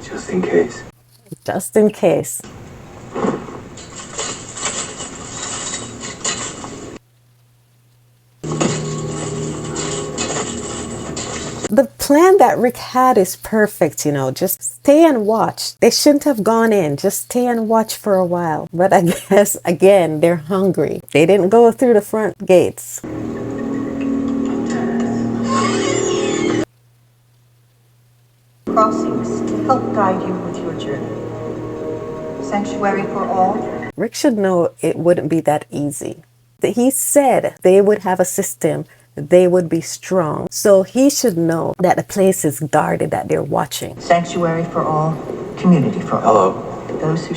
Just in case. Just in case. The plan that Rick had is perfect, you know, just stay and watch. They shouldn't have gone in, just stay and watch for a while. But I guess, again, they're hungry. They didn't go through the front gates. Crossings to help guide you with your journey. Sanctuary for all. Rick should know it wouldn't be that easy. He said they would have a system, they would be strong. So he should know that the place is guarded, that they're watching. Sanctuary for all, community for all. Hello. Those who...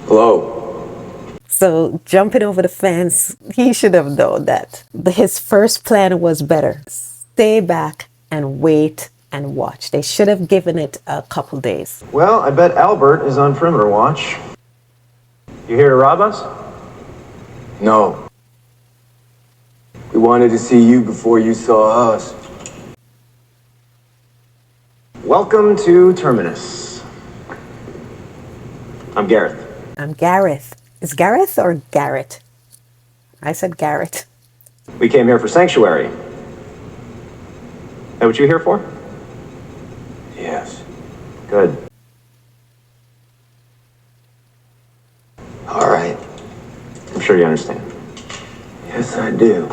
Hello. So jumping over the fence, he should have known that his first plan was better. Stay back and wait and watch. They should have given it a couple days. Well, I bet Albert is on perimeter watch. You here to rob us? No. We wanted to see you before you saw us. Welcome to Terminus. I'm Gareth. I'm Gareth. Is Gareth or Garrett? I said Garrett. We came here for Sanctuary. That what you here for? Yes. Good. All right. I'm sure you understand. Yes, I do.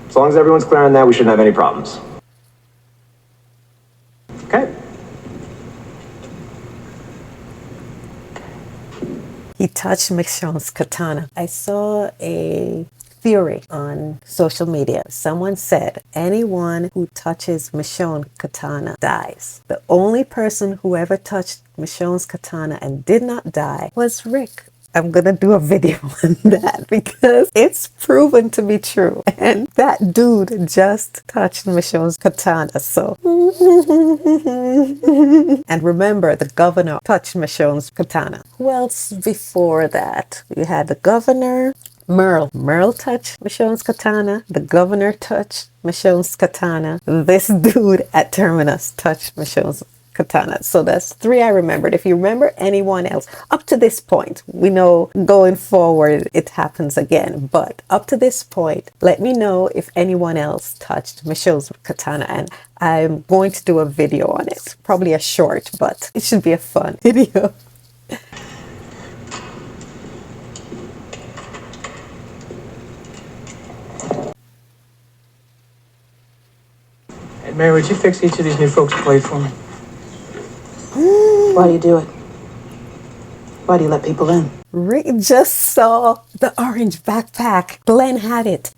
As long as everyone's clear on that, we shouldn't have any problems. Okay. He touched Michonne's katana. I saw a theory on social media. Someone said anyone who touches Michonne's katana dies. The only person who ever touched Michonne's katana and did not die was Rick. I'm gonna do a video on that because it's proven to be true. And that dude just touched Michonne's katana, so. And remember, the governor touched Michonne's katana. Who else before that? We had the governor, Merle. Merle touched Michonne's katana. The governor touched Michonne's katana. This dude at Terminus touched Michonne's katana. So that's 3 I remembered. If you remember anyone else up to this point, we know going forward it happens again, but up to this point, let me know if anyone else touched Michonne's katana, and I'm going to do a video on it. Probably a short, but it should be a fun video. Hey, Mary, would you fix each of these new folks' plate for me? Why do you do it? Why do you let people in? Rick just saw the orange backpack. Glenn had it.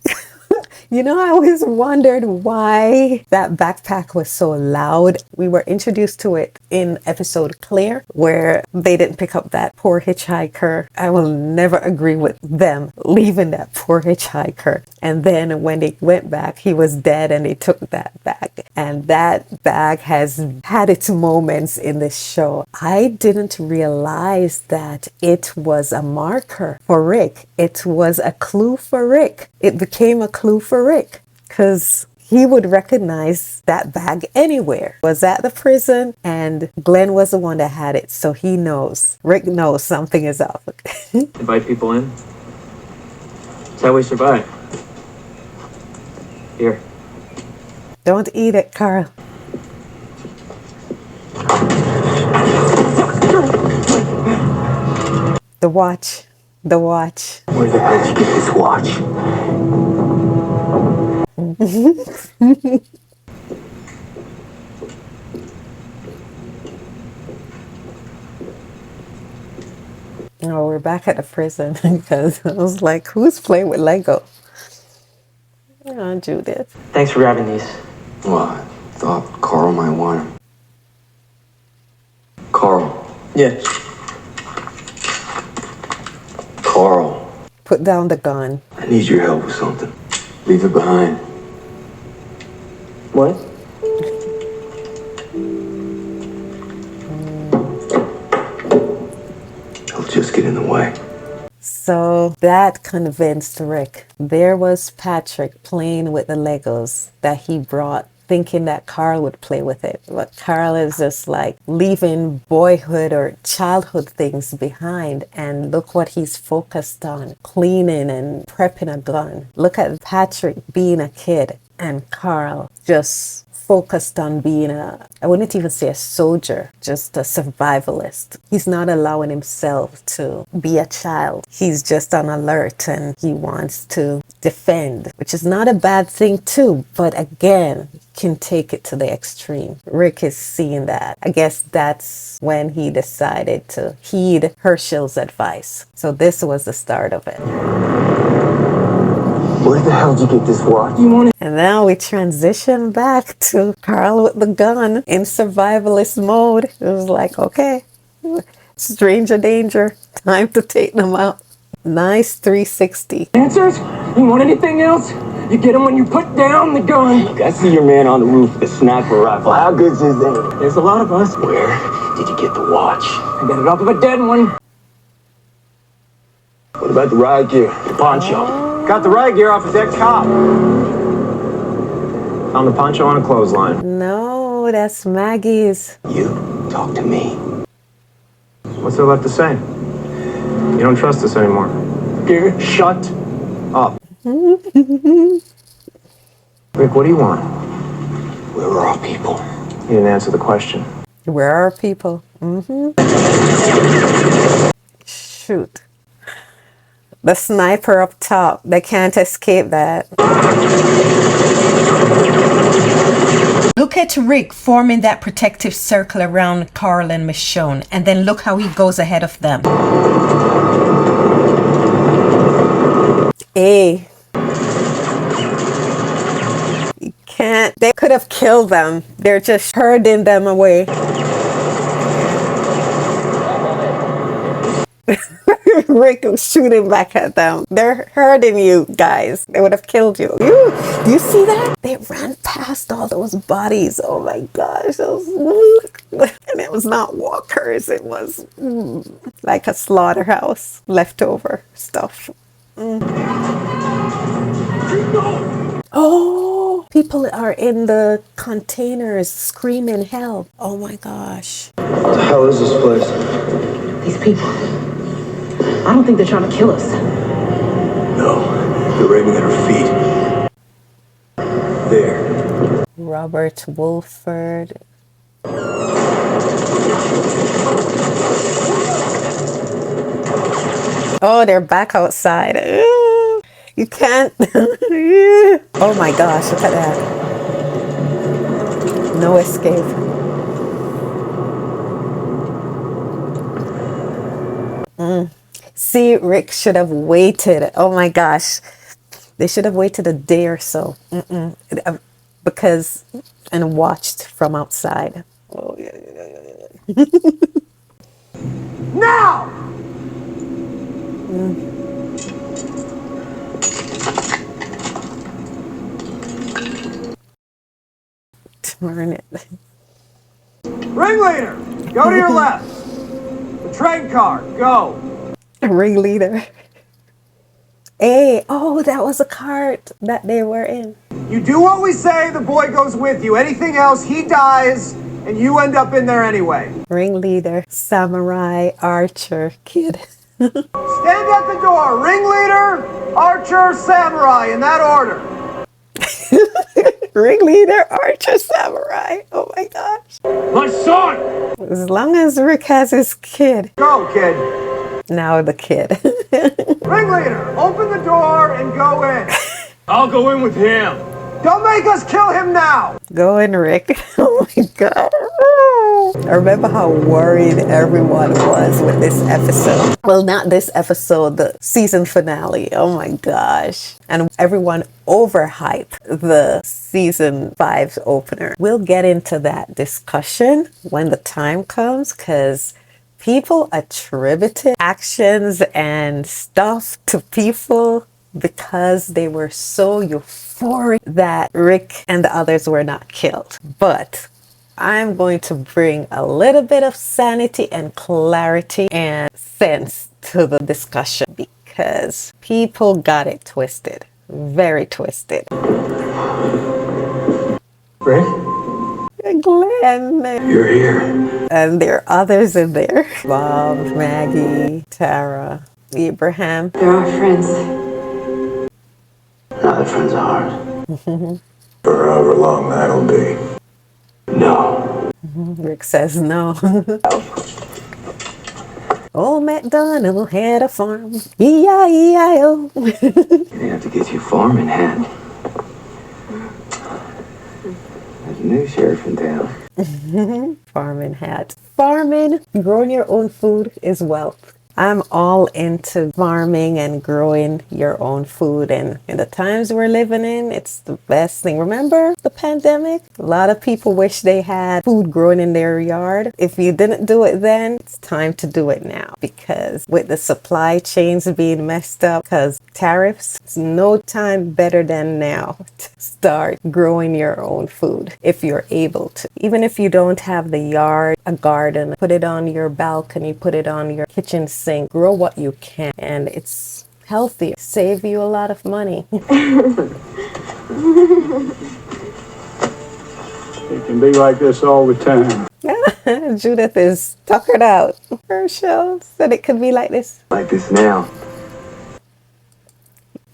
You know, I always wondered why that backpack was so loud. We were introduced to it in episode Claire, where they didn't pick up that poor hitchhiker. I will never agree with them leaving that poor hitchhiker. And then when they went back, he was dead and they took that bag. And that bag has had its moments in this show. I didn't realize that it was a marker for Rick. It was a clue for Rick. It became a clue for Rick because he would recognize that bag anywhere. It was at the prison and Glenn was the one that had it, so he knows. Rick knows something is up. Invite people in. That's how we survive. Here. Don't eat it, Carl. The watch. The watch. Where the hell did you get this watch? Oh, we're back at the prison because I was like, who's playing with Lego? Oh, Judith. Thanks for grabbing these. Well, I thought Carl might want him. Carl. Yeah. Carl. Put down the gun. I need your help with something. Leave it behind. What? He'll just get in the way. So that convinced Rick. There was Patrick playing with the Legos that he brought, thinking that Carl would play with it. But Carl is just like leaving boyhood or childhood things behind. And look what he's focused on, cleaning and prepping a gun. Look at Patrick being a kid and Carl just focused on being I wouldn't even say a soldier, just a survivalist. He's not allowing himself to be a child. He's just on alert and he wants to defend, which is not a bad thing too, but again, can take it to the extreme. Rick is seeing that. I guess that's when he decided to heed Herschel's advice. So this was the start of it. Where the hell did you get this watch? And now we transition back to Carl with the gun in survivalist mode. It was like, okay, stranger danger, time to take them out. Nice 360. Answers? You want anything else? You get them when you put down the gun. Look, I see your man on the roof with a sniper rifle. How good's his aim? There's a lot of us. Where did you get the watch? I got it off of a dead one. What about the riot gear? The poncho? Got the riot gear off a dead cop. Found the poncho on a clothesline. No, that's Maggie's. You talk to me. What's there left to say? You don't trust us anymore. Shut up. Rick, what do you want? Where are our people? You didn't answer the question. Where are people? Shoot. The sniper up top. They can't escape that. Look at Rick forming that protective circle around Carl and Michonne, and then look how he goes ahead of them. You can't. They could have killed them. They're just herding them away. Rick was shooting back at them. They're hurting you guys. They would have killed you. Do you see that? They ran past all those bodies. Oh my gosh. And it was not walkers. It was like a slaughterhouse. Leftover stuff. Oh, people are in the containers screaming help. Oh my gosh. What the hell is this place? These people. I don't think they're trying to kill us. No, they're aiming at our feet. There. Robert Wolford. Oh, they're back outside. Ooh, you can't. Oh my gosh, look at that. No escape. See, Rick should have waited. Oh my gosh. They should have waited a day or so. Because, and watched from outside. Oh, yeah. Now! Turn it. Ringleader, go to your left. The train car, go. Ringleader. Hey, oh, that was a cart that they were in. You do what we say, the boy goes with you. Anything else, he dies, and you end up in there anyway. Ringleader, samurai, archer, kid. Stand at the door. Ringleader, archer, samurai, in that order. Ringleader, archer, samurai. Oh my gosh. My son! As long as Rick has his kid. Go, kid. Now the kid. Ringleader, open the door and go in. I'll go in with him. Don't make us kill him now. Go in, Rick. Oh my god. I remember how worried everyone was with this episode. Well, not this episode, the season finale. Oh my gosh. And everyone overhyped the season 5's opener. We'll get into that discussion when the time comes, because people attributed actions and stuff to people because they were so euphoric that Rick and the others were not killed. But I'm going to bring a little bit of sanity and clarity and sense to the discussion, because because people got it twisted. Very twisted. Rick? Glenn. You're here. And there are others in there. Bob, Maggie, Tara, Abraham. They're our friends. Now they're friends of ours. For however long that'll be. No. Rick says no. Old MacDonald had a farm. E-I-E-I-O. They have to get you farming hat. There's a new sheriff in town. Farming hat. Farming, growing your own food is wealth. I'm all into farming and growing your own food. And in the times we're living in, it's the best thing. Remember the pandemic? A lot of people wish they had food growing in their yard. If you didn't do it then, it's time to do it now. Because with the supply chains being messed up because tariffs, it's no time better than now to start growing your own food if you're able to. Even if you don't have the yard, a garden, put it on your balcony, put it on your kitchen sink. Grow what you can, and it's healthy. Save you a lot of money. It can be like this all the time. Judith is tuckered out. Herschel said it could be like this. Like this now.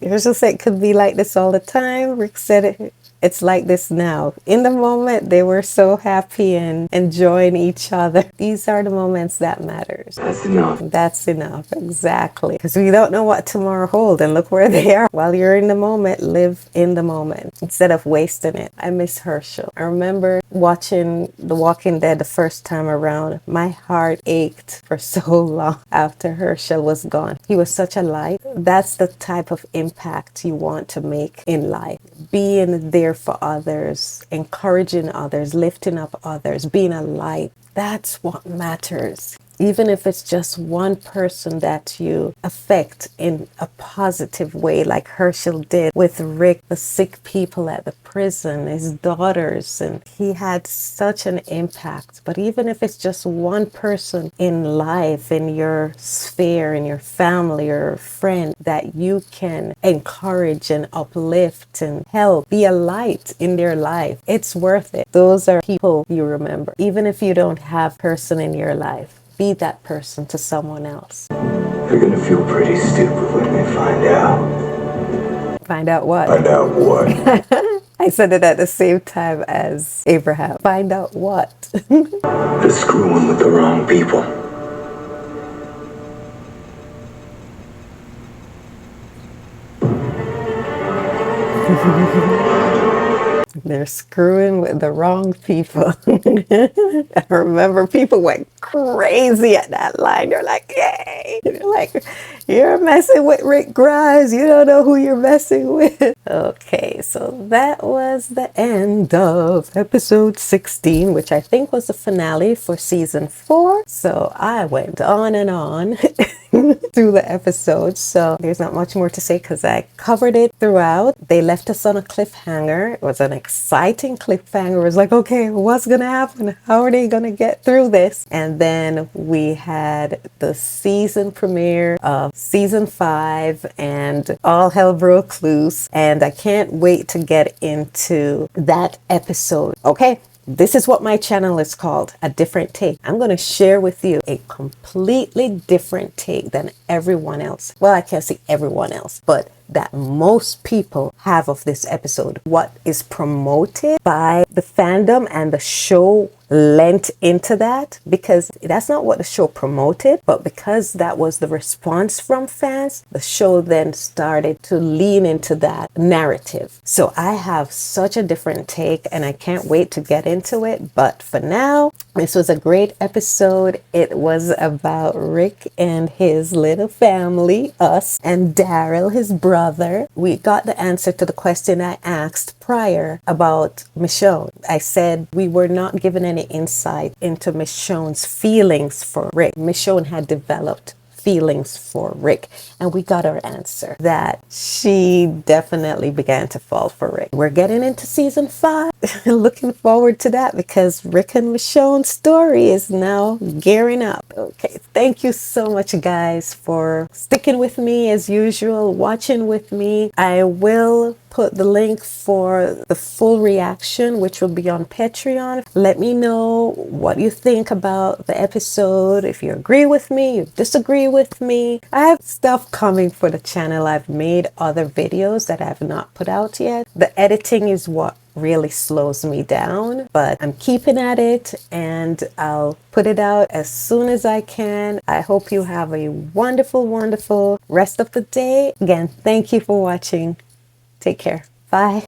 Herschel said it could be like this all the time. Rick said it's like this now. In the moment, they were so happy and enjoying each other. These are the moments that matters. That's enough. That's enough, exactly. Because we don't know what tomorrow holds, and look where they are. While you're in the moment, live in the moment instead of wasting it. I miss Herschel. I remember watching The Walking Dead the first time around. My heart ached for so long after Herschel was gone. He was such a light. That's the type of impact you want to make in life. Being there for others, encouraging others, lifting up others, being a light. That's what matters. Even if it's just one person that you affect in a positive way, like Herschel did with Rick, the sick people at the prison, his daughters, and he had such an impact. But even if it's just one person in life, in your sphere, in your family or friend that you can encourage and uplift and help, be a light in their life, it's worth it. Those are people you remember. Even if you don't have a person in your life, be that person to someone else. They're gonna feel pretty stupid when they find out. Find out what? Find out what? I said it at the same time as Abraham. Find out what? They're screwing with the wrong people. They're screwing with the wrong people. I remember people went crazy at that line. They're like, yay! They're like, you're messing with Rick Grimes. You don't know who you're messing with. Okay, so that was the end of episode 16, which I think was the finale for season 4. So I went on and on through the episodes. So there's not much more to say because I covered it throughout. They left us on a cliffhanger. It was an exciting cliffhanger. It was like, okay, what's gonna happen? How are they gonna get through this? And then we had the season premiere of season 5 and all hell broke loose. And I can't wait to get into that episode. Okay. This is what my channel is called, A Different Take. I'm going to share with you a completely different take than everyone else. Well, I can't say everyone else, but that most people have of this episode. What is promoted by the fandom and the show lent into that, because that's not what the show promoted, but because that was the response from fans, the show then started to lean into that narrative. So I have such a different take and I can't wait to get into it. But for now, this was a great episode. It was about Rick and his little family, us and Daryl, his brother. We got the answer to the question I asked prior about Michonne. I said we were not given any insight into Michonne's feelings for Rick. Michonne had developed feelings for Rick. And we got our answer that she definitely began to fall for Rick. We're getting into season 5. Looking forward to that because Rick and Michonne's story is now gearing up. Okay, thank you so much, guys, for sticking with me as usual, watching with me. I will put the link for the full reaction, which will be on Patreon. Let me know what you think about the episode. If you agree with me, you disagree with me. I have stuff coming for the channel. I've made other videos that I have not put out yet. The editing is what really slows me down, but I'm keeping at it and I'll put it out as soon as I can. I hope you have a wonderful, wonderful rest of the day. Again, thank you for watching. Take care. Bye.